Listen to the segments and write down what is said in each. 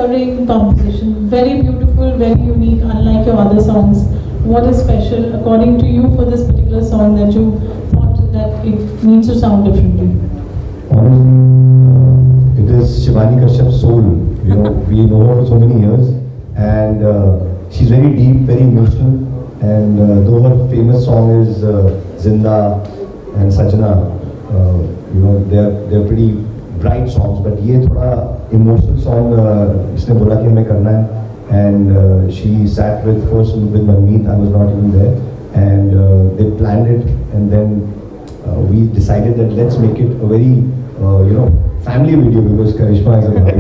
stirring composition, very beautiful, very unique, unlike your other songs. What is special according to you for this particular song that you thought that it needs to sound differently? Honestly, it is Shivani Kashyap's soul. You know, we know her for so many years, and she's very deep, very emotional. And though her famous song is Zinda and Sajna, you know, they're pretty bright songs. But ये थोड़ा emotional song इसने बोला कि हमें करना है. And she sat with Manmeet. I was not even there, and they planned it, and then we decided that let's make it a very family video, because Karishma is a bride,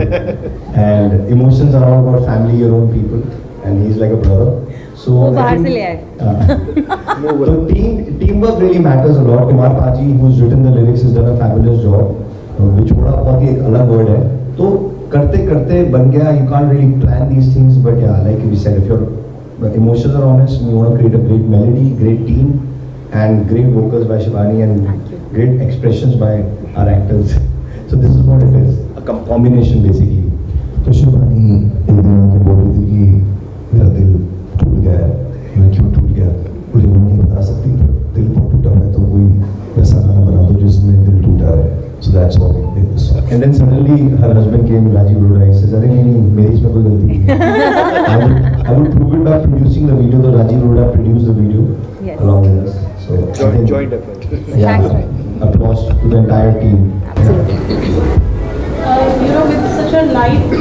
and emotions are all about family, your own people, and he's like a brother. So so teamwork really matters a lot. Kumar Paji, who's written the lyrics, has done a fabulous job. Which बहुत ही एक अलग word है. तो करते करते बन गया. You can't really plan these things, but yeah, like we said, if your emotions are honest, and you want to create a great melody, great team, and great vocals by Shivani, and great expressions by our actors. So this is what it is, a combination basically. तो शिवानी एक दिन मुझे बोल रही थी कि मेरा दिल टूट गया है. मैं क्यों टूट गया मुझे नहीं बता सकती, पर दिल बहुत टूटा है, तो कोई वैसा गाना बना दो जिसमें दिल टूटा है. So that's how we did this song. And then suddenly her husband came, Rajiv Arora. He says, "अरे नहीं, मेरी इसमें कोई गलती नहीं." I would prove it by producing the video. So Rajiv Arora produced the video along with us. So joint effort. Yeah, applause to the entire team. With such a light,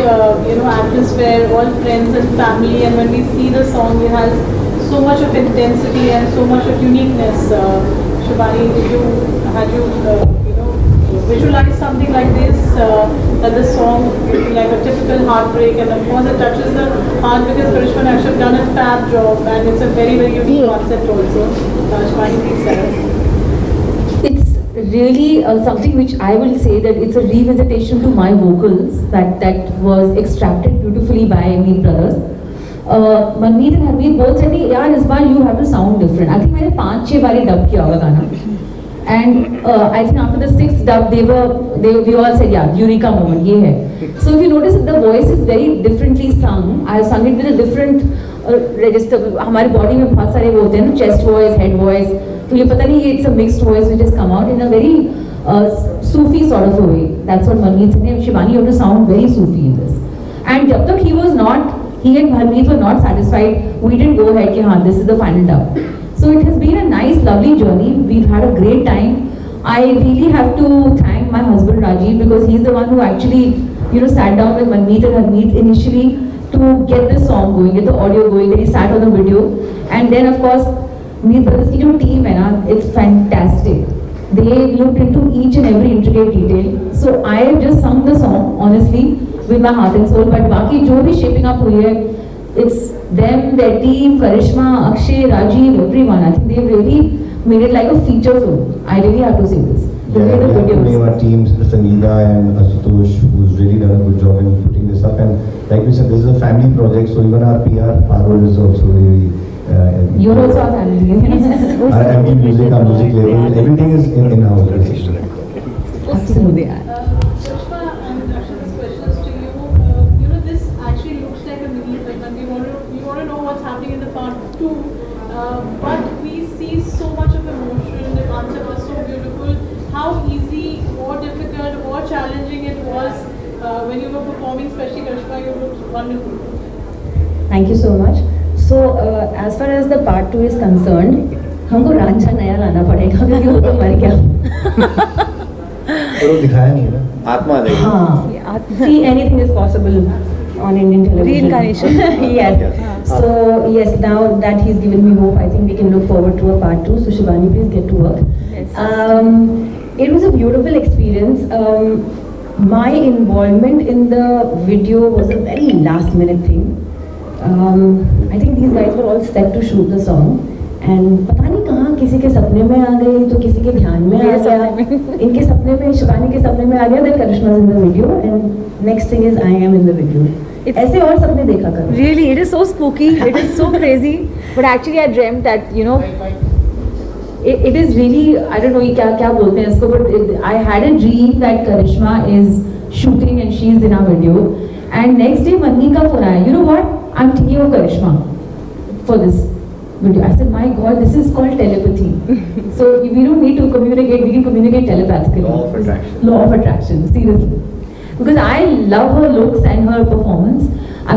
atmosphere, all friends and family, and when we see the song, it has so much of intensity and so much of uniqueness. Shivani, had you visualize something like this, that the song will be like a typical heartbreak, and of course it touches the heart because Karishma and Akshay have done a fab job, and it's a very, very unique concept also. Shivani, please tell us. It's really something which I will say that it's a revisitation to my vocals that was extracted beautifully by Meet Brothers. Manmeet and Harmeet both said, "यार इस बार you have to sound different." I think मैंने 5-6 बारी dub किया होगा गाना. And I think after the 6th dub, we all said, yeah, Eureka moment, ये है. So if you notice, the voice is very differently sung. I have sung it with a different register. हमारे body में बहुत सारे वो होते हैं ना, chest voice, head voice. तो ये पता नहीं, it's a mixed voice which has come out in a very Sufi sort of a way. That's what Manmeet said. Shivani, you have to sound very Sufi in this. And जब तक he and Harmeet were not satisfied, we didn't go ahead कि हाँ, this is the final dub. So it has been a nice, lovely journey. We've had a great time. I really have to thank my husband Rajiv, because he's the one who actually, sat down with Manmeet and Harmeet initially to get the song going, get the audio going. Then he sat on the video, and then of course, Meet Brothers की जो team है ना, it's fantastic. They looked into each and every intricate detail. So I have just sung the song honestly with my heart and soul. But बाकी जो भी shaping up हुई है, it's them, their team, Karishma, Akshay, Rajiv, everyone. I think they've really made it like a feature film. I really have to say this. The way the we have to name videos. our teams, Sangeeta and Ashutosh, who's really done a good job in putting this up. And like we said, this is a family project, so even our PR, our role is also really. You're also our family. Our MD Music, our music label, everything is in-house. Absolutely. Karishma and Akshay, this question is to you. This actually looks like a mini segment. We want to know what's happening in the part 2, but we see so much of emotion. The concept is so beautiful. How easy or difficult or challenging it was when you were performing, especially Karishma, you looked wonderful. Thank you so much. So as far as the part 2 is concerned, हमको रांझा नया लाना पड़ेगा क्योंकि वो तो मर गया. पर वो दिखाया नहीं है ना. आत्मा आ जाएगी. हाँ. See, anything is possible on Indian television. Reincarnation. Yes. So yes, now that he's given me hope, I think we can look forward to a part 2. So Shivani, please get to work. Yes. It was a beautiful experience. My involvement in the video was a very last minute thing. I think these guys were all set to shoot the song. And पता नहीं कहाँ किसी के सपने में आ गई तो किसी के ध्यान में आ गया. इनके सपने में, शिवानी के सपने में आ गया. Then Karishma is in the video, and next thing is I am in the video. ऐसे और सपने देखा करो. Really, it is so spooky. It is so crazy. But actually, I dreamt that It is really, I don't know ये क्या बोलते हैं इसको, but I had a dream that Karishma is shooting and she is in our video. And next day, Manni ka phone aaya. You know what? I'm thinking of Karishma for this video. I said, my God, this is called telepathy. So we don't need to communicate. We can communicate telepathically. Law of attraction. Law of attraction. Seriously. Because I love her looks and her performance.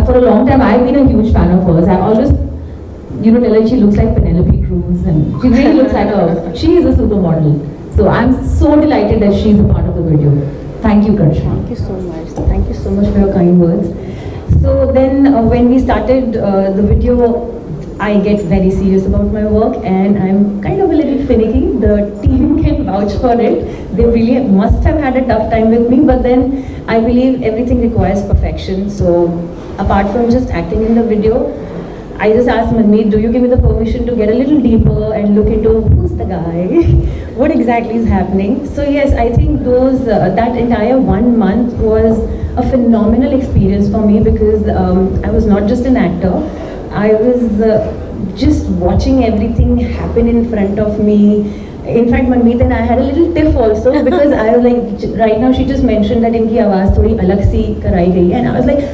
For a long time, I've been a huge fan of hers. I always, tell her she looks like Penelope Cruz, and she really looks like she is a supermodel. So I'm so delighted that she's a part of the video. Thank you, Karishma. Thank you so much. Thank you so much for your kind words. So then, when we started the video, I get very serious about my work, and I'm kind of a little finicky. The team can vouch for it. They really must have had a tough time with me, but then I believe everything requires perfection. So apart from just acting in the video, I just asked Manmeet, do you give me the permission to get a little deeper and look into who's the guy, what exactly is happening? So yes, I think those that entire 1 month was a phenomenal experience for me, because I was not just an actor, I was just watching everything happen in front of me. In fact, Manmeet and I had a little tiff also, because I was like, right now she just mentioned that इनकी आवाज़ थोड़ी अलग सी कराई गई है, and I was like,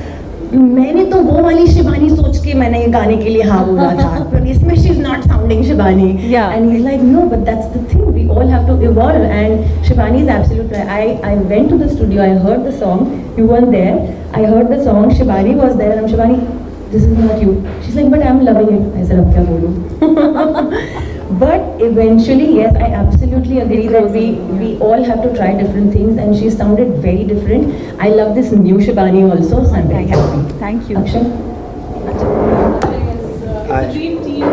मैंने तो वो वाली शिबानी सोच के मैंने ये गाने के लिए हाँ बोला था, पर इसमें she's not sounding Shibani. Yeah. And he's like, no, but that's the thing, we all have to evolve, and Shibani is absolutely right. I went to the studio, I heard the song, you weren't there, I heard the song, Shibani was there, and I'm Shibani, this is not you. She's like, but I'm loving it. I said, अब क्या बोलूं? But eventually, yes, I absolutely agree that we all have to try different things, and she sounded very different. I love this new Shibani also, so I'm very happy. Thank you. Akshay? It's a dream team.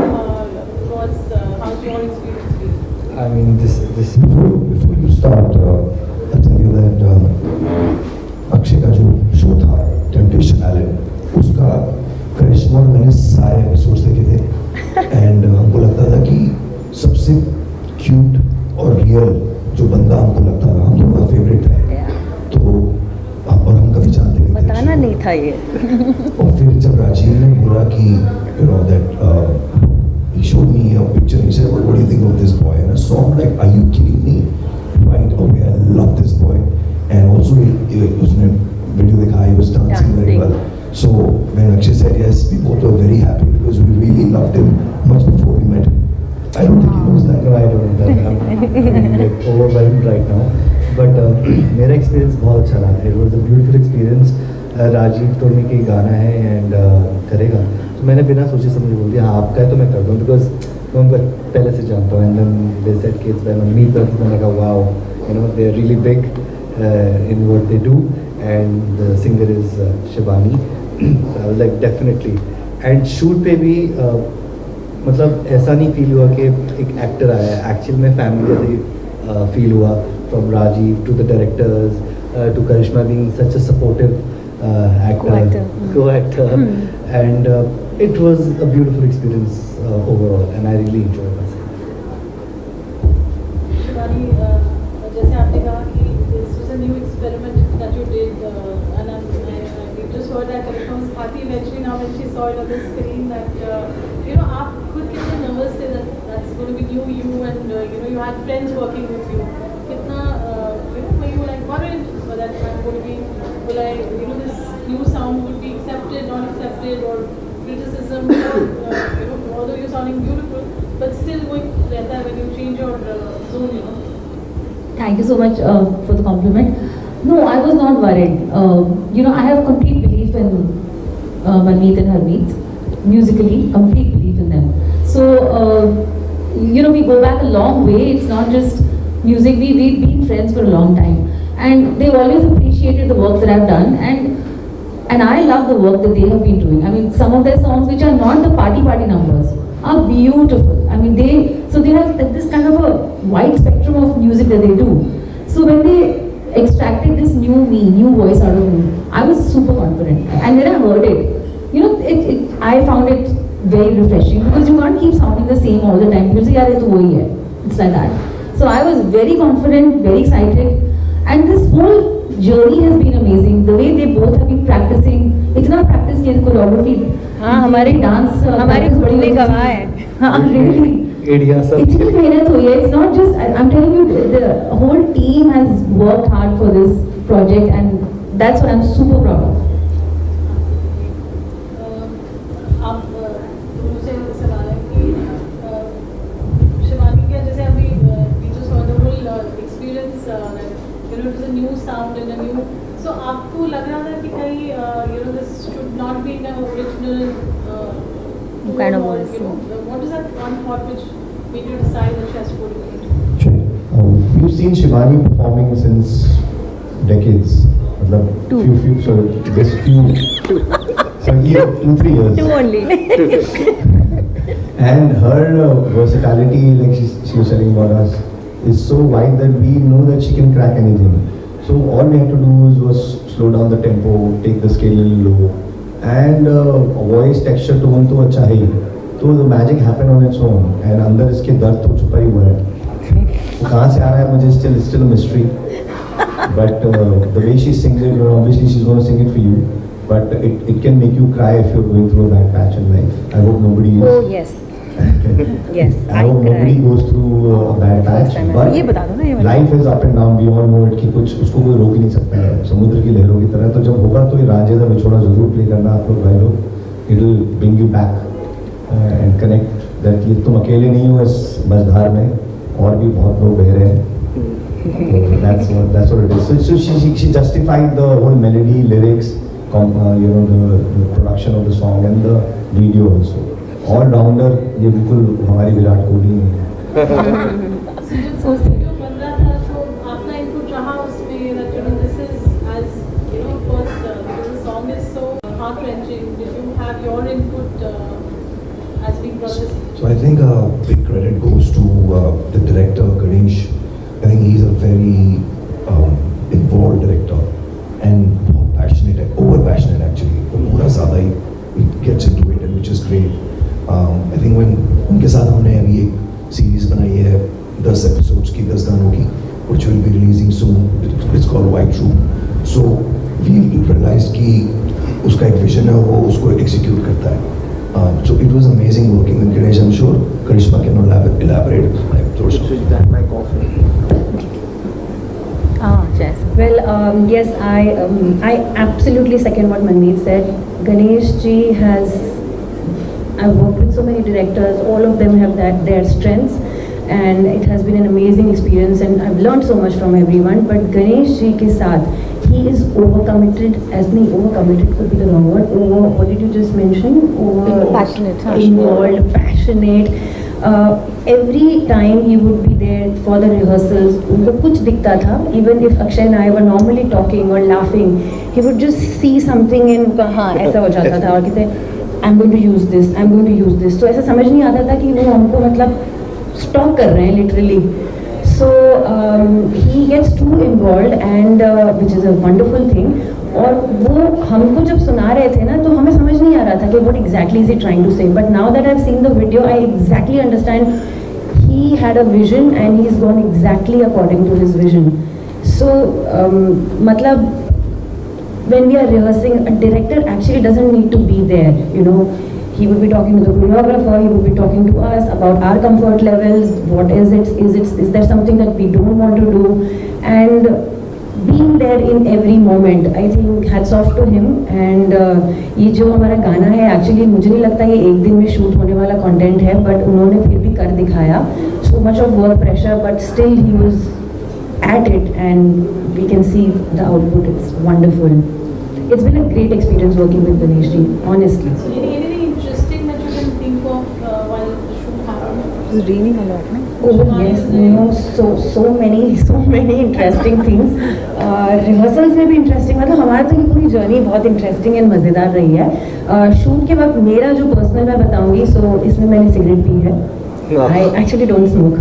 How's your experience been? I mean, this Before you start, I'll tell you that Akshay का जो show था temptation island, उसका करिश्मा और मैंने सारे episodes देखे थे, and हमको लगता था कि सबसे क्यूट और रियल जो बंदा हमको लगता था, हम दोनों का फेवरेट है, तो और हम कभी जानते नहीं थे। बताना नहीं था ये। और फिर जब राजीव ने बोला कि you know that he showed me a picture, he said, what do you think of this boy? And I saw him like, are you kidding me? Right away, I love this boy. And also उसने video देखा, he was dancing very well. So when Akshay said yes, we both were very happy because we really loved him much before we met him. I don't think he knows that. No, I don't know that. I'm like overwhelmed right now. But मेरा experience बहुत अच्छा रहा. It was a beautiful experience. Rajiv Tony की गाना है and करेगा. तो मैंने बिना सोचे समझे बोल दिया हाँ आपका है तो मैं कर दूँ, because मैं उनको पहले से जानता हूँ. And then they said kids when I meet them, मैंने कहा wow, they're really big in what they do, and the singer is Shibani. So I was like definitely. And shoot पे भी मतलब ऐसा नहीं फील हुआ कि एक एक्टर आया है, एक्चुअल में फैमिली जैसे फील हुआ, from Rajiv to the directors to Karishma being such a supportive co-actor, and it was a beautiful experience overall, and I really enjoyed myself. Shivani, जैसे आपने कहा कि this was a new experiment that you did, and we just heard that Karishma was happy eventually now when she saw it on the screen that आप खुद कितने nervous थे that that's going to be new you, and you had friends working with you. कितना were you like worried that I'm going to be, will I, this new sound would be accepted, not accepted, or criticism, or although you're sounding beautiful, but still going रहता है when you change your zone, Thank you so much for the compliment. No, I was not worried. I have complete belief in Manmeet and Harmeet. Musically, complete belief in them. So, we go back a long way. It's not just music. We've been friends for a long time. And they've always appreciated the work that I've done. And I love the work that they have been doing. I mean, some of their songs, which are not the party numbers, are beautiful. I mean, they have this kind of a wide spectrum of music that they do. So when they extracted this new voice out of me, I was super confident. And when I heard it, I found it very refreshing, because you can't keep sounding the same all the time. People say, yaar, ye to wahi hai. It's like that. So I was very confident, very excited. And this whole journey has been amazing. The way they both have been practicing. इतना practice किया choreography. हाँ, हमारे dance हमारी खुद में गवाह है. हाँ, really. एडिया सब इतनी मेहनत हुई है. It's not just, I'm telling you, the whole team has worked hard for this project, and that's what I'm super proud of. having an original kind of tone or, voice, what is that one thought which made you decide that she has to go to it? We've seen Shivani performing since decades. So this few, so 2-3 years. Two only. And her versatility, like she was telling about us, is so wide that we know that she can crack anything. So all we had to do was slow down the tempo, take the scale a little low, and voice texture tone तो अच्छा है ही. तो the magic happened on its own. And अंदर इसके दर्द तो छुपा ही हुआ है. वो कहाँ से आ रहा है मुझे still a mystery. But the way she sings it, obviously she's going to sing it for you. But it can make you cry if you're going through a bad patch in life. I hope nobody is. Oh yes. Yes. I hope nobody goes through a bad patch. But ये बता दो ना ये life is up and down. We all know it कि कुछ उसको कोई रोक ही नहीं सकता है. समुद्र की लहरों की तरह. तो जब होगा तो ये रांझे दा विछोड़ा जरूर प्ले करना आप लोग भाई लोग. It will bring you back and connect that ये तुम अकेले नहीं हो इस मझधार में. और भी बहुत लोग बह रहे हैं. That's what it is. So she justified the whole melody, lyrics, the production of the song and the video also. All rounder ये बिल्कुल हमारी विराट कोहली है. So वीडियो बन रहा था तो आपका इनपुट रहा उसमें that this is as first the song is so heart wrenching. Did you have your input as we brought this? So I think big credit goes to the director Ganesh. I think he's a very involved director and passionate, over passionate actually. पूरा ज़्यादा ही gets into it and which is great. I think when उनके साथ हमने अभी एक series बनाई है 10 episodes की 10 गानों की which will be releasing soon. It's called White Room. So we realized कि उसका एक vision है वो उसको execute करता है. So it was amazing working with Ganesh. I'm sure Karishma can elaborate. Yes. Well, yes, I absolutely second what Manmeet said. Ganesh ji has, I've worked with so many directors, all of them have their strengths, and it has been an amazing experience and I've learned so much from everyone. But Ganesh ji ke saath, he is overcommitted, overcommitted could be the wrong word, what did you just mention? Passionate. Involved, passionate. Every time he would be there for the rehearsals, उनको कुछ दिखता था. Even if Akshay and I were normally talking or laughing, he would just see something and हाँ ऐसा हो जाता था और कहते I'm going to use this, I'm going to use this. तो ऐसा समझ नहीं आता था कि वो हमको मतलब stop कर रहे हैं literally. So he gets too involved and which is a wonderful thing. और वो हमको जब सुना रहे थे ना तो हमें समझ नहीं आ रहा था कि what exactly is he trying to say. But now that I've seen the video, I exactly understand he had a vision and he's gone exactly according to his vision. So मतलब when we are rehearsing, a director actually doesn't need to be there. He would be talking to the choreographer, he would be talking to us about our comfort levels, what is there something that we don't want to do, and being there in every moment. I think hats off to him. And ये जो हमारा गाना है actually मुझे नहीं लगता ये एक दिन में शूट होने वाला कंटेंट है, but उन्होंने फिर भी कर दिखाया. So much of work pressure, but still he was at it and we can see the output. It's wonderful. It's been a great experience working with Ganesh ji, honestly. So anything interesting that you can think of while the shoot happened? It's raining a lot, no? Oh yes, so many interesting things. Rehearsals में भी interesting, मतलब हमारा तो ये पूरी journey बहुत interesting and मज़ेदार रही है. शूट के वक्त मेरा जो पर्सनल मैं बताऊंगी, so इसमें मैंने सिगरेट पी है. I actually don't smoke.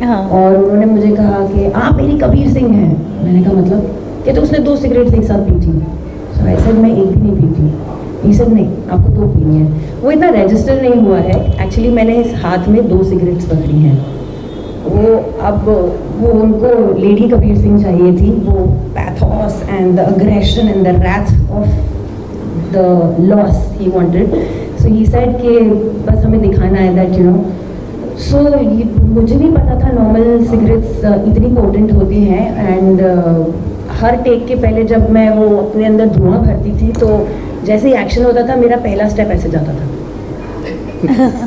और उन्होंने मुझे कहा कि आप मेरी कबीर सिंह हैं. मैंने कहा मतलब कि तो उसने 2 सिगरेट एक साथ पी थी. So I said मैं एक भी नहीं पीती. He said नहीं, आपको 2 पीनी है. वो इतना रजिस्टर नहीं हुआ है. Actually मैंने इस हाथ में 2 सिगरेट्स पकड़ी हैं. वो उनको लेडी कबीर सिंह चाहिए थी. वो pathos and the aggression and the wrath of the loss he wanted. So he said कि बस हमें दिखाना है that So मुझे नहीं पता था नॉर्मल सिगरेट्स इतनी पोटेंट होती हैं. एंड हर टेक के पहले जब मैं वो अपने अंदर धुआं भरती थी तो जैसे ही एक्शन होता था मेरा पहला स्टेप ऐसे जाता था.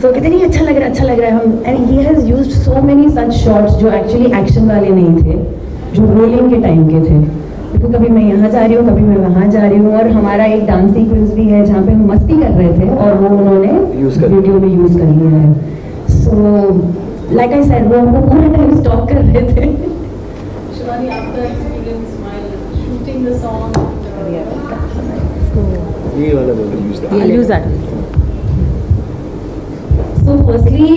तो कहते नहीं अच्छा लग रहा है हम. And he has used so many such shots जो एक्चुअली एक्शन वाले नहीं थे, जो रोलिंग के टाइम के थे. क्योंकि कभी मैं यहाँ जा रही हूँ, कभी मैं वहाँ जा रही हूँ, और हमारा एक डांस सीक्वेंस भी है जहाँ पे हम मस्ती कर रहे थे और वो उन्होंने वीडियो में यूज़ कर लिया है. सो लाइक आई सेड, वो हमको पूरा टाइम स्टॉक कर रहे थे. Shivani, after experience while shooting the song, ये वाला बोलो. I'll use that. So firstly,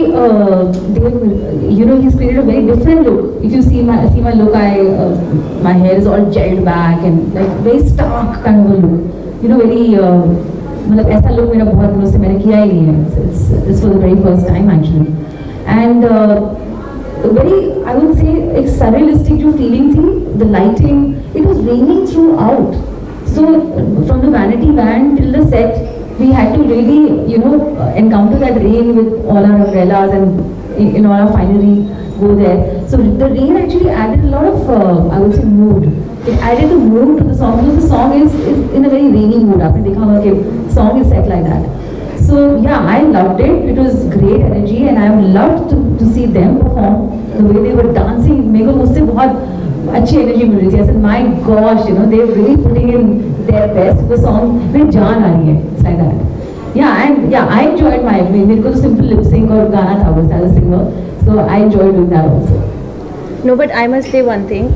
he's created a very different look. If you see my look, my hair is all gelled back and like very stark kind of a look. Very मतलब ऐसा look मेरा बहुत दिनों से मैंने किया ही नहीं है. It's for the very first time actually. And very, I would say, एक surrealistic जो feeling थी, the lighting, it was raining throughout. So from the vanity van till the set, we had to really, encounter that rain with all our umbrellas and in all our finery go there. So the rain actually added a lot of, I would say, mood. It added the mood to the song because the song is in a very rainy mood. आपने देखा होगा कि song is set like that. So yeah, I loved it. It was great energy and I loved to see them perform. The way they were dancing, मेरे को मुझसे बहुत अच्छी energy मिल रही थी. I said, my gosh, they were really putting in their best. The song में जान आ रही है. It's like that. I enjoyed मेरे को तो simple lip sync और गाना था बस as a singer. So I enjoyed doing that also. No, but I must say one thing,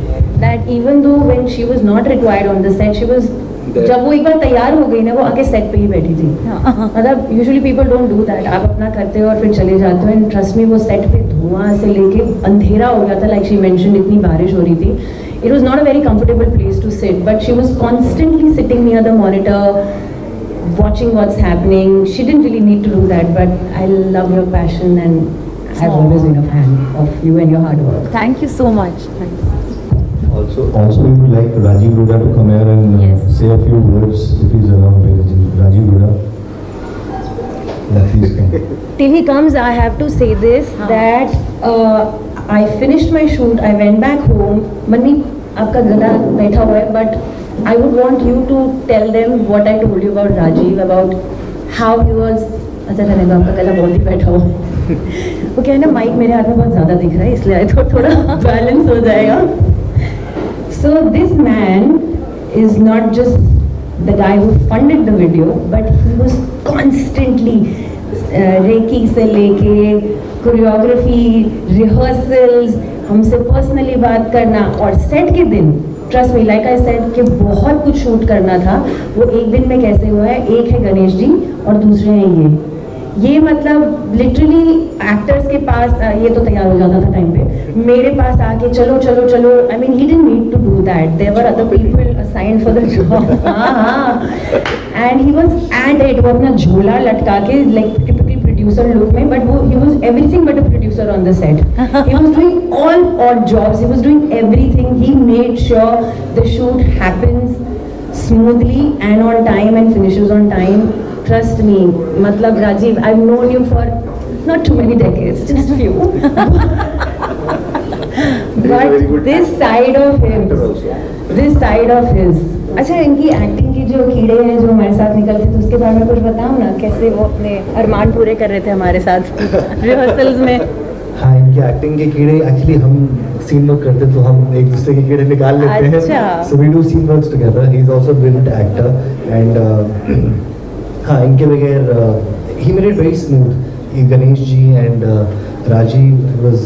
that even though when she was not required on the set, she was, जब वो एक बार तैयार हो गई ना, वो आगे सेट पे ही बैठी थी. मतलब usually people don't do that. आप अपना करते हो और फिर चले जाते हो. एंड ट्रस्ट मी, वो सेट पे धुआं से लेके अंधेरा हो गया था. लाइक शी मेंशन, इतनी बारिश हो रही थी. It was not a very comfortable place to sit, but she was constantly sitting near the monitor, watching what's happening. She didn't really need to do that, but I love your passion and I've always been a fan of you and your hard work. Thank you so much. Also, we would like Rajiv Luda to come here and Yes. say a few words if he's around. Rajiv Luda. Yeah, please come. Till he comes, I have to say this, that I finished my shoot, I went back home. Manni, आपका गला बैठा हुआ है, but I would want you to tell them what I told you about Rajiv, about how he was. अच्छा चलेगा, आपका गला बहुत ही बैठा हुआ. वो क्या है ना, माइक मेरे हाथ में बहुत ज़्यादा दिख रहा है, इसलिए थोड़ा बैलेंस हो जाएगा. So this man is not just the guy who funded the video, but he was constantly recce से लेके कोरियोग्राफी, रिहर्सल्स, हमसे पर्सनली बात करना, और सेट के दिन trust me, like I said कि बहुत कुछ शूट करना था. वो एक दिन में कैसे हुआ है, एक है गणेश जी और दूसरे हैं ये मतलब लिटरली एक्टर्स के पास ये तो तैयार हो जाता था टाइम पे, मेरे पास आके चलो चलो चलो. I mean he didn't need to do that, there were other people assigned for the job. हाँ, and he was at it. वो अपना झोला लटका के लाइक टिपिकल प्रोड्यूसर लुक में, बट वो he was everything but a producer on the set. He was doing all odd jobs, he was doing everything. He made sure the shoot happens smoothly and on time and finishes on time. Trust me, matlab Rajiv, I've known you for not too many decades, just few. But this side of him, अच्छा, इनकी acting की जो कीड़े हैं जो हमारे साथ निकलते थे, उसके बारे में कुछ बताओ ना, कैसे वो अपने अरमान पूरे कर रहे थे हमारे साथ रिहर्सल्स में. हाँ, इनकी एक्टिंग के कीड़े एक्चुअली हम सीन वर्क करते तो हम एक दूसरे के कीड़े निकाल लेते हैं. अच्छा. So we do scene works together. He is also brilliant actor and हाँ, इनके बगैर ही made it very smooth. Ganesh ji and Rajiv was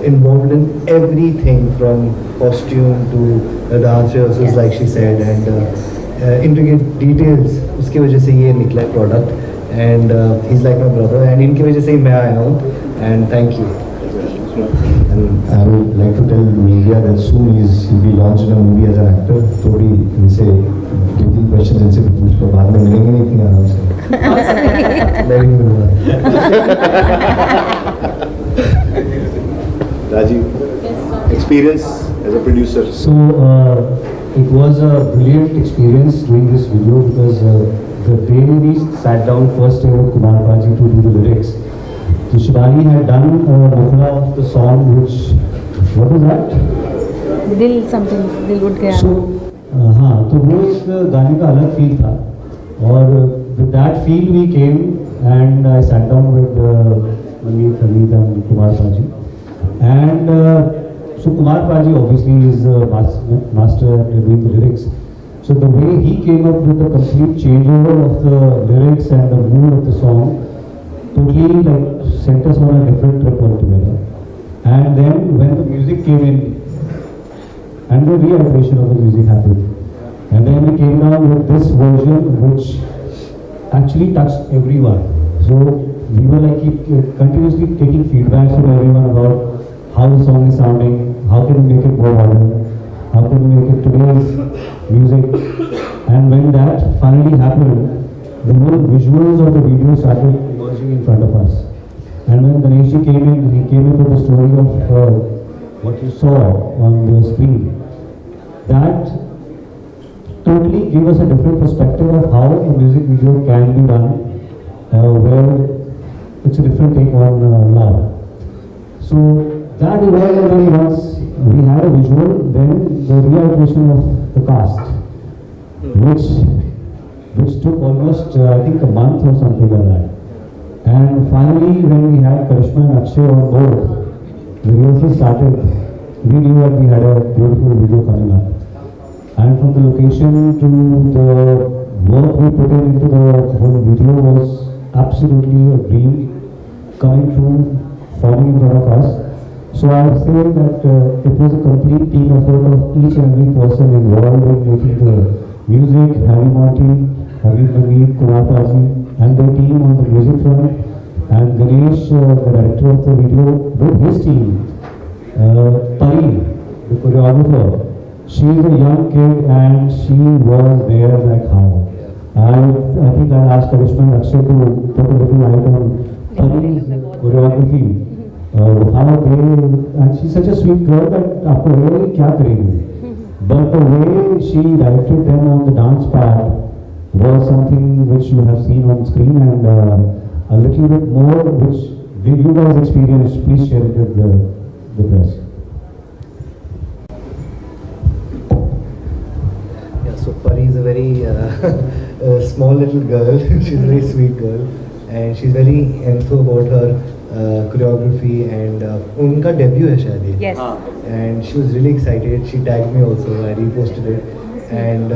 involved in everything from costume to dance rehearsals, Yes. like she said, and intricate details. उसकी वजह से ये निकला है product. And he's like my brother, and इनकी वजह से ही मैं आया हूँ. And thank you. And I would like to tell media that soon he'll be launched in a movie as an actor. तो भी इनसे 2-3 questions इनसे भी पूछ लो, बाद में मिलेंगे नहीं इतनी आराम से. मैं भी नहीं मिलूँगा. Rajiv, experience as a producer. So it was a brilliant experience doing this video because the day we sat down first day with Kumar Paji to do the lyrics, so Shivani had done a mukhla of the song which, what was that? दिल something, दिल उठ गया. So हाँ, तो वो इस गाने का अलग फील था, और with that feel we came and I sat down with Manmeet, Hamid and Kumar Paji, and So Kumar Paji obviously is a master at doing the lyrics. So the way he came up with the complete changeover of the lyrics and the mood of the song totally like sent us on a different trip altogether. And then when the music came in and the reiteration of the music happened, and then we came down with this version which actually touched everyone. So we were like continuously taking feedback from everyone about how the song is sounding, how can we make it more modern, how can we make it today's music. And when that finally happened, the whole visuals of the video started emerging in front of us. And when Ganeshji came in, he came in with the story of what you saw on the screen. That totally gave us a different perspective of how a music video can be done, where it's a different take on love. So that evolved, and then once we had a visual, then the reiteration of the cast, which took almost I think a month or something like that. And finally, when we had Karishma and Akshay on board, the rehearsal started. We knew that we had a beautiful video coming up. And from the location to the work we put into the whole video was absolutely a dream coming true, falling in front of us. So I would say that it was a complete team effort of each and every person involved in making the music, Harry Monty, Habib Naveed, Kumar Paji, and their team on the music front, and Ganesh, the director of the video, with his team. Pari, the choreographer, she is a young kid and she was there like how. I think I'll ask Karishma and Akshay to put a little light on Pari's choreography. How they, and she's such a sweet girl that आपको लगेगा क्या करेगी. But the way she directed them on the dance part was something which you have seen on screen, and a little bit more which did you guys experience. Please share it with the press. Yeah, so Pari is a very small little girl. She's a very sweet girl, and she's very info about her choreography, and उनका debut है शायद ये. Yes. And she was really excited. She tagged me also. I reposted it. And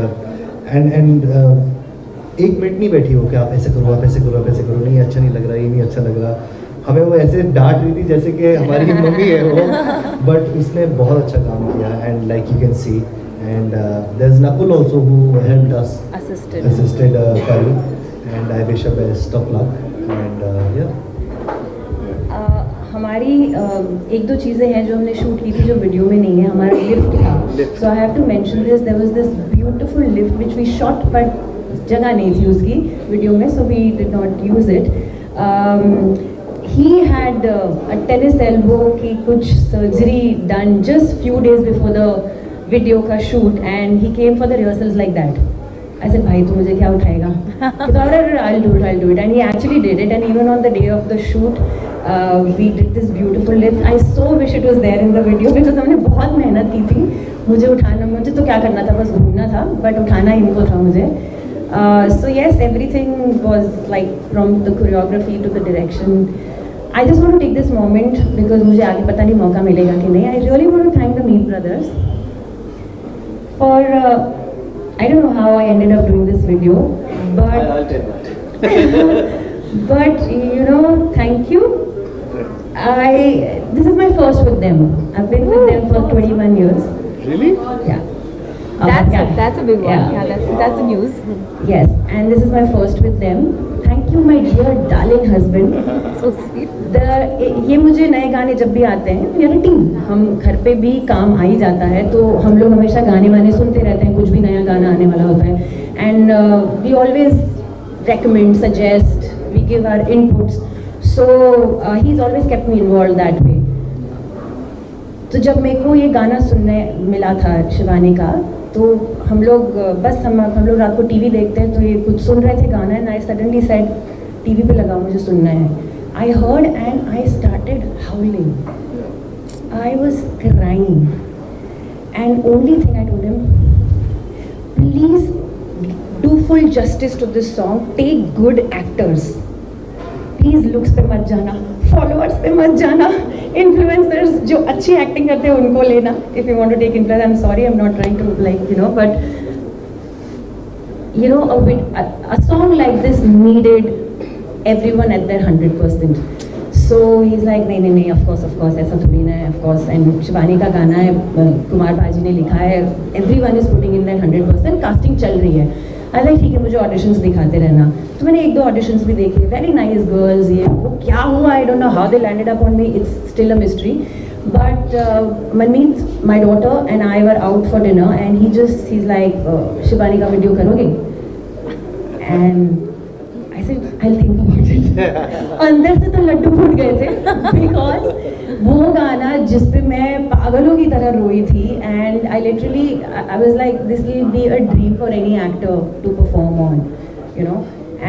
एक minute नहीं बैठी हो कि आप ऐसे करो, आप ऐसे करो, आप ऐसे करो, नहीं अच्छा नहीं लग रहा, ये नहीं अच्छा लग रहा. हमें वो ऐसे डांट रही थी जैसे कि हमारी मम्मी है वो. But उसने बहुत अच्छा काम किया. And like you can see, and there's Nakul also who helped us. Assisted Pari. And I wish her best of luck. And yeah. हमारी एक दो चीज़ें हैं जो हमने शूट की थी जो वीडियो में नहीं है. हमारा लिफ्ट था. So I have to mention this. There was this beautiful lift which we shot, but जगह नहीं थी उसकी वीडियो में, so we did not use it. He had a tennis elbow की कुछ surgery done just few days before the video का shoot, and he came for the rehearsals like that. I said, भाई तू मुझे क्या उठाएगा? He thought, I'll do it, and he actually did it. And even on the day of the shoot, we did this beautiful lift. I so wish it was there in the video because हमने बहुत मेहनत की थी. मुझे उठाना, मुझे तो क्या करना था, बस घूमना था, but उठाना इनको था मुझे. So yes, everything was like from the choreography to the direction. I just want to take this moment because मुझे आगे पता नहीं मौका मिलेगा कि नहीं. I really want to thank the Meet brothers for. I don't know how I ended up doing this video, but I'll tell that. but you know, thank you. This is my first with them. I've been with them for 21 years. Really? Yeah. That's a big one. Yeah. That's a news. Yes, and this is my first with them. Thank you, my dear darling husband. So sweet. ये मुझे नए गाने जब भी आते हैं, we are a team. हम घर पे भी काम आ ही जाता है, तो हम लोग हमेशा गाने वाने सुनते रहते हैं. कुछ भी नया गाना आने वाला होता है, and we always recommend, suggest, we give our inputs. So he's always kept me involved that way. तो जब मेरे को ये गाना सुनने मिला था शिवानी का, तो हम लोग बस हम लोग रात को टीवी देखते हैं, तो ये कुछ सुन रहे थे गाना, and I suddenly said TV पे लगा, मुझे सुनना है. I heard and I started howling. I was crying. And only thing I told him, please do full justice to this song. Take good actors. Please looks पे मत जाना. Followers पे मत जाना, इन्फ्लुएंसर्स जो अच्छी एक्टिंग करते हैं उनको लेना. If you want to take influence, I am sorry, I am not trying to like but a song like this needed everyone at their 100%. So he's like, नहीं, of course, ऐसा थोड़ी ना है, of course. And शिवानी का गाना है, कुमार भाजी ने लिखा है, everyone is putting in their 100%, casting चल रही है. I like, ठीक है, मुझे ऑडिशंस दिखाते रहना. तो मैंने 1-2 ऑडिशंस भी देखे, very nice girls. ये वो क्या हुआ, I don't know how they landed up on me, it's still a mystery. But Manmeet, my daughter and I were out for dinner and he's like, Shivani का वीडियो करोगे? And I said, I'll think about it. अंदर से तो लड्डू फूट गए थे because वो गाना जिस पे मैं पागलों की तरह रोई थी and I literally I was like, this will be a dream for any actor to perform on,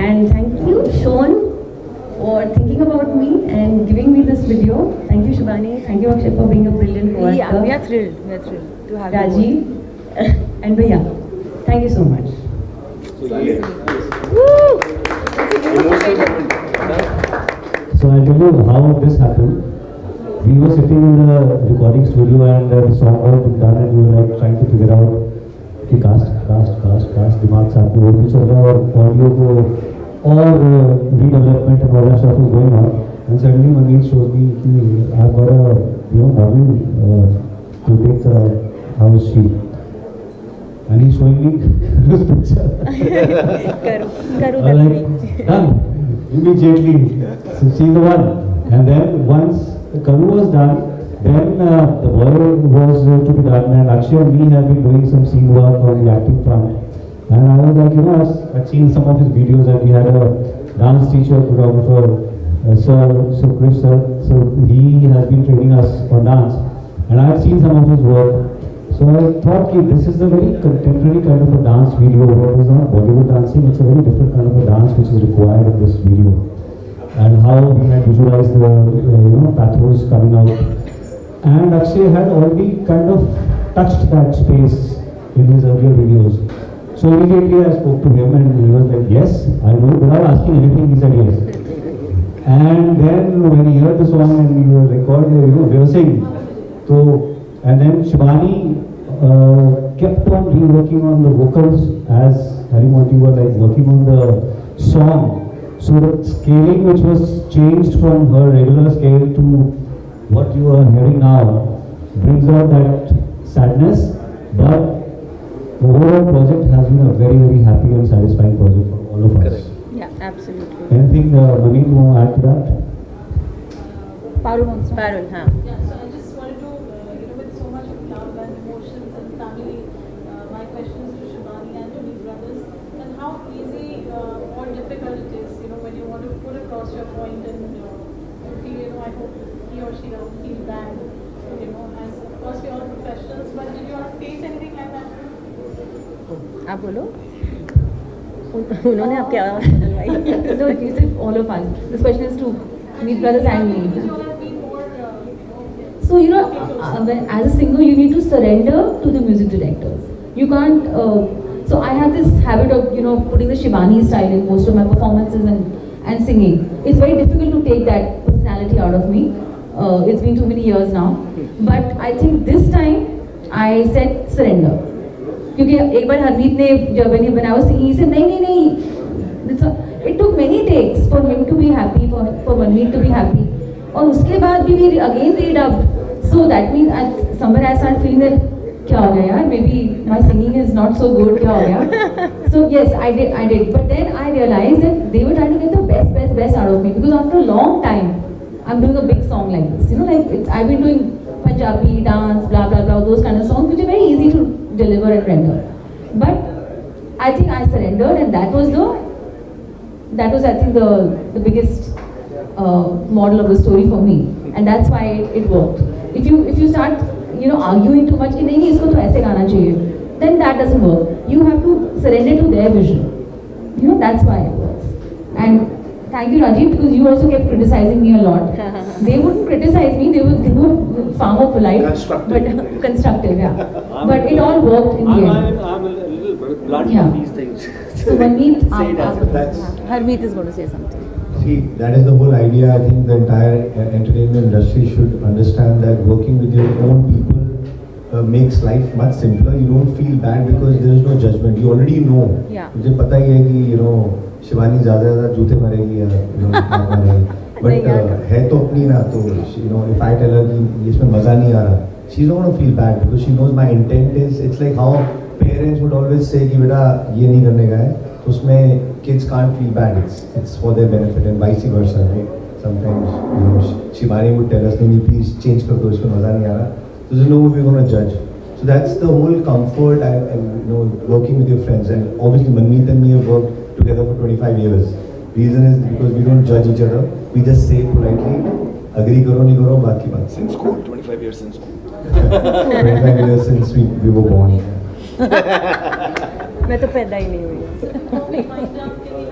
And thank you, Sean, for thinking about me and giving me this video. Thank you, Shivani. Thank you, Akshay, for being a brilliant co-actor. Yeah, we are thrilled. We are thrilled to have you. Rajiv and Bhaiya. Thank you so much. So I'll tell you how this happened. We were sitting in the recording studio and the song was being done and we were like trying to figure out कि cast दिमाग से आपको और भी चल रहा है और ऑडियो को और redevelopment and all that stuff is going on. And suddenly Manmeet shows me कि I've got a model to take how is she. And he's showing me this picture. Karu, I'm like, done immediately. So she's the one. And then once Karu was done, then the boy was to be done, and Akshay and me have been doing some scene work on the acting front. And I was like, I've seen some of his videos, and we had a dance teacher, choreographer, Sir Chris sir. So he has been training us on dance, and I have seen some of his work. So I thought this is a very contemporary kind of a dance video. It is not Bollywood dancing, it's a very different kind of a dance which is required in this video. And how we had visualized the pathos coming out. And Akshay had already kind of touched that space in his earlier videos. So immediately I spoke to him and he was like, yes, I know. Without asking anything, he said yes. And then when he heard the song and we were recording, rehearsing, and then Shivani kept on reworking on the vocals as Harimonti were like working on the song. So the scaling which was changed from her regular scale to what you are hearing now brings out that sadness, but the overall project has been a very, very happy and satisfying project for all of us. Correct. Yeah, absolutely. Anything Manmeet you want to add to that? Parul wants to. Parul, huh? Yeah, so I just wanted to, with so much of love and emotions and family, my question is to Shivani and to these brothers, and how easy or difficult it is, when you want to put across your point and feel, I hope he or she doesn't feel bad, as of course we're all professionals, but did you all face anything like that? आप बोलो. उन्होंने आपकी आवाज़ बदलवाई. No, you said all of us. This question is to me, brothers and me. Because you all have been more, So as a singer, you need to surrender to the music directors. You can't. So I have this habit of putting the Shivani style in most of my performances and singing. It's very difficult to take that personality out of me. It's been too many years now, but I think this time I said surrender. क्योंकि एक बार हरमीत ने जब when I was singing, he said नहीं. It took many takes for him to be happy, for Manmeet to be happy. और उसके बाद भी we again redubbed. So that means somewhere I started feeling that क्या हो गया यार, maybe my singing is not so good, क्या हो गया. So yes, I did. But then I realized that they were trying to get the best out of me, because after a long time I'm doing a big song like this. I've been doing Punjabi dance, blah blah blah, those kind of songs which are very easy to deliver and render. But I think I surrendered, and that was I think the biggest model of the story for me, and that's why it worked. If you start arguing too much कि नहीं इसको तो ऐसे गाना चाहिए, then that doesn't work. You have to surrender to their vision. That's why it works. And thank you, Rajiv, because you also kept criticizing me a lot. They wouldn't criticize me, they were far more polite. But constructive, yeah. But it all worked in the end. I'm a little blunt Yeah. on these things. So Manmeet, Say it as it is. Harmeet is going to say something. See, that is the whole idea. I think the entire entertainment industry should understand that working with your own people makes life much simpler. You don't feel bad because there is no judgment. You already know. Yeah. मुझे पता ही है कि शिवानी ज़्यादा जूते मारेगी या मारेगी. But है तो अपनी ना, तो if I tell her कि इसमें मज़ा नहीं आ रहा, she's not gonna feel bad because she knows my intent is. It's like how parents would always say कि बेटा ये नहीं करने का है. उसमें kids can't feel bad. It's for their benefit and vice versa. Right? Sometimes Shivani would tell us, "नहीं please change कर दो, इसमें मज़ा नहीं आ रहा." So there's no way we're gonna judge. So that's the whole comfort. Working with your friends, and obviously Manmeet and me have worked together for 25 years. Reason is because we don't judge each other. We just say politely, agree करो नहीं करो बाकी बात. Since school, 25 years since school. 25 years since we were born. मैं तो पैदा ही नहीं हुई.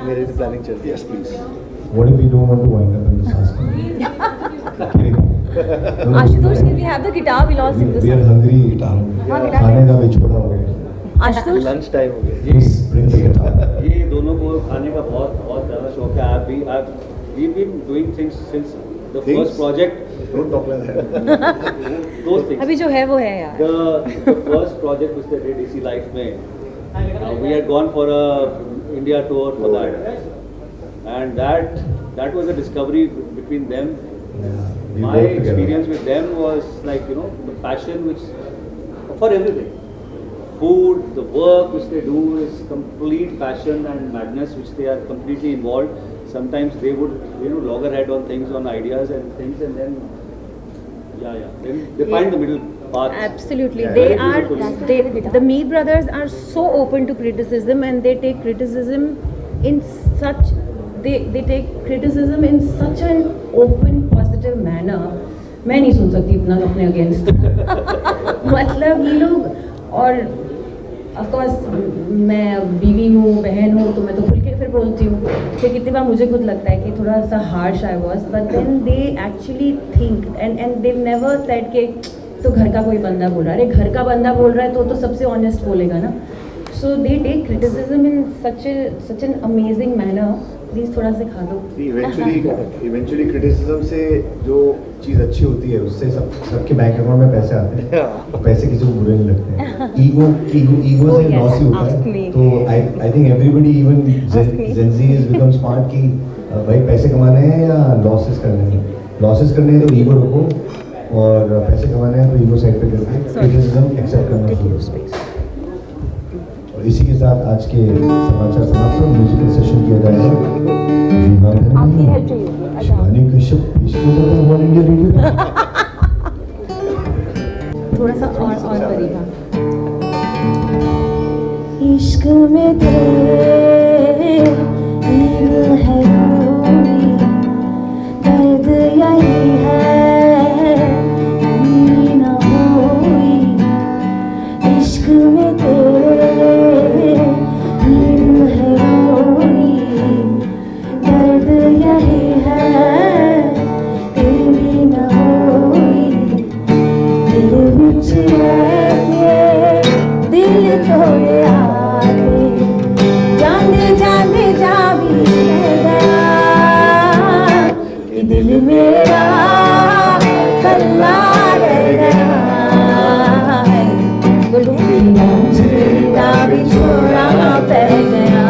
मेरी तो प्लानिंग चल रही है. Yes, please. What if we don't want to wind up in this house? Kidding. Ashutosh, can we have the guitar? We'll all sing the We are song. hungry. हाँ, guitar खाने है. का बिछोड़ा हो गया. आशुतोष, लंच टाइम हो गया. Please bring the guitar. ये दोनों को खाने का बहुत ज़्यादा शौक है. We've been doing things since the Things? first project. Don't talk like that. Those things. अभी जो है वो है यार. The first project which they did AC Life में, we had gone for a India tour for that, and that was a discovery between them. We My work together. experience with them was like the passion which for everything. Food, the work which they do is complete passion and madness which they are completely involved. Sometimes they would loggerhead on things, on ideas and things, and then then they find the middle path. Absolutely. Yeah. They Very are, beautiful. the Mee brothers are so open to criticism, and they take criticism in such, they take criticism in such an open, positive manner. मैं नहीं सुन सकती इतना अपने against. मतलब ये लोग, और of course मैं बीवी हूँ, बहन हूँ, तो मैं तो खुल के फिर बोलती हूँ. तो कितनी बार मुझे खुद लगता है कि थोड़ा सा harsh I was, but then they actually think and they never said के तो घर का कोई बंदा बोल रहा है. अरे घर का बंदा बोल रहा है तो सबसे ऑनेस्ट बोलेगा ना. So they take criticism in such an amazing manner. Please थोड़ा सा खा दो. इवेंचुअली क्रिटिसिज्म से जो चीज़ अच्छी होती है उससे सबके बैंक अकाउंट में पैसे आते हैं. पैसे किसी को बुरे नहीं लगते हैं. ईगो से लॉस ही होता है. तो I think everybody even Gen Z is become smart कि भाई पैसे कमाने हैं या लॉसेस करने हैं. लॉसेस करने हैं तो ईगो रखो, और पैसे कमाने हैं तो ईगो साइड पे करके क्रिटिसिज्म एक्सेप्ट करना चाहिए. और इसी के साथ आज के समाचार समाप्त और म्यूजिकल सेशन किया जाएगा. शिवानी कश्यप पेश किया ऑल इंडिया रेडियो. थोड़ा सा और करेगा. इश्क में तेरे दिल है रोई, दर्द यही है कहीं न होई. इश्क में तेरे दिल है रोई, दर्द यही है कहीं न होई. दिल विच रह के दिल तोड़े आके जाने जाने जा भी गया कि दिल मेरा कल्ला रह गया. जिंदा भी छोड़ा पै गया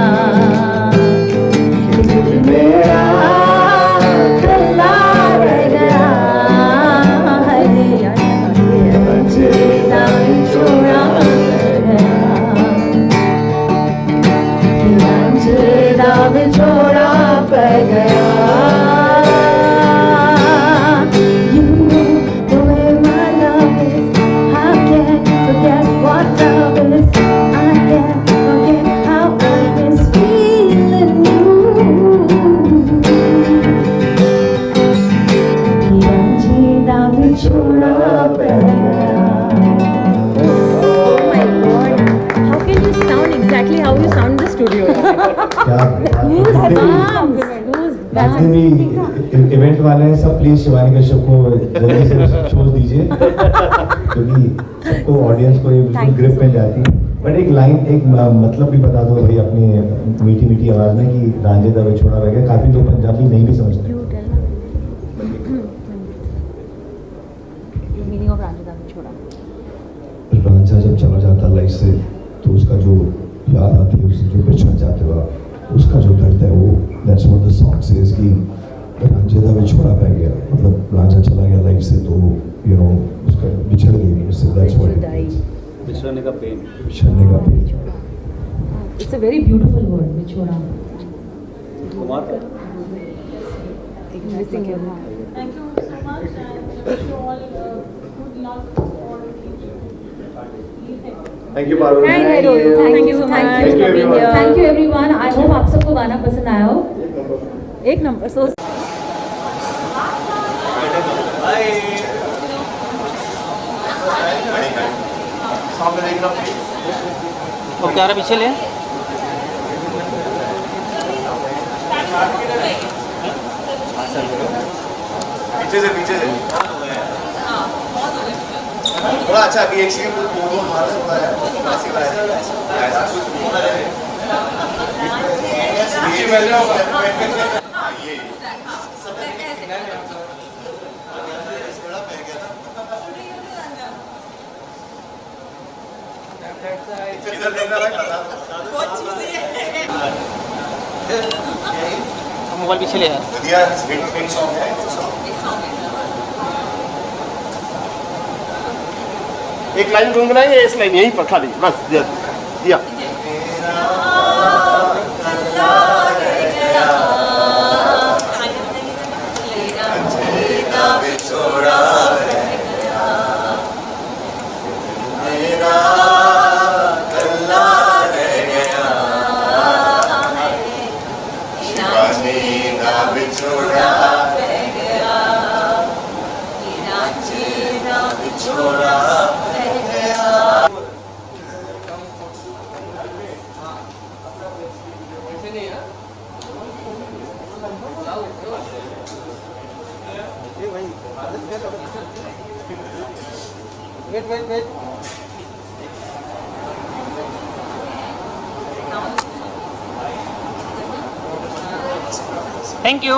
कि दिल मेरा कल्ला रह गया. जिंदा भी छोड़ा पै गया, जिंदा भी छोड़ा पै गया. You know the way my love is. I can't forget what love is. I can't forget how I was feeling you. जिंदा भी छोड़ा पै गया. Oh my God! How can you sound exactly how you sound in the studio? Event वाले हैं सब, please Shivani Kashyap को जल्दी से शोज दीजिए क्योंकि सबको ऑडियंस को ये बिल्कुल ग्रिप में जाती है. बट एक लाइन मतलब भी बता दो भाई अपनी मीठी मीठी आवाज में कि रांझे दा विछोड़ा रह गया। काफी लोग पंजाबी नहीं भी समझते। मीनिंग ऑफ रांझे दा विछोड़ा। रांझा जब चला जाता लाइफ से तो उसका जो याद आती है, उससे जो बिछड़ जाते हुआ उसका जो दर्द है, वो that's what the song says कि रांझे दा विछोड़ा पै गया, मतलब रांझा चला गया लाइफ से तो यू नो उसका बिछड़ गई उससे। दैट्स व्हाट इट मींस, बिछड़ने का पेन। बिछड़ने का pain. It's a very beautiful word विछोड़ा। कुमार मिसिंग है। Thank you so much and wish you all good luck for the future. Thank you, Parul. Thank you so much. Thank you, everyone. Thank you everyone. I hope आप सबको गाना पसंद आया हो। एक number so okay यार पीछे ले। पीछे से थोड़ा अच्छा अभी एक सेकंड वो मार सकता है ऐसी बात है ऐसा कुछ ये मिल रहा होगा ये इधर देखना भाई बहुत चीजें मोबाइल पीछे ले यार। दिया हिट सॉन्ग है एक लाइन गुनगुनाएंगे इस लाइन यहीं पर खाली बस दिया वेट। Thank you.